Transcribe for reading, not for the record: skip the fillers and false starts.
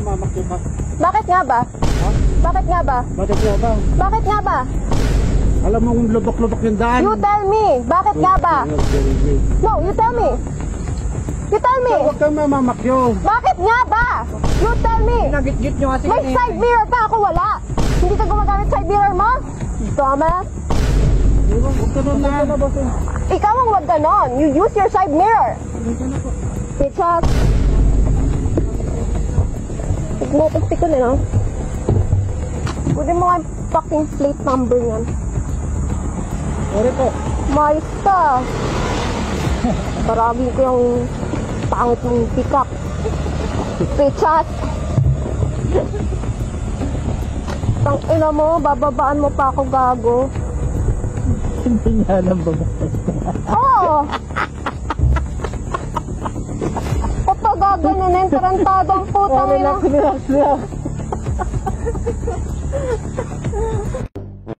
mamakyo ka. Bakit nga ba? Ha? Bakit nga ba? Bakit nga ba? Bakit nga ba? Alam mo kung lubok-lubok yung daan. You tell me. Bakit nga ba? No, you tell me. You tell me. Huwag kang mamamakyo. Bakit nga ba? You tell me. Nagit-git nyo kasi. May side mirror ka, ako wala. Hindi ka gumagamit side mirror mo? Dumbass. Huwag ka doon na. Ikaw ang wag ganon. You use your side mirror. Bitches. Nagmotok ko na, no? Pwede mo nga fucking plate number yan. Sorry po. Mais ka. Marami ko yung pangit mong pick-up. Bitches. Tang ina mo, bababaan mo pa ako, gago. Hindi nga alam ba? Oo! Kapag ganun na yung tarantado ang putang ina. Relax.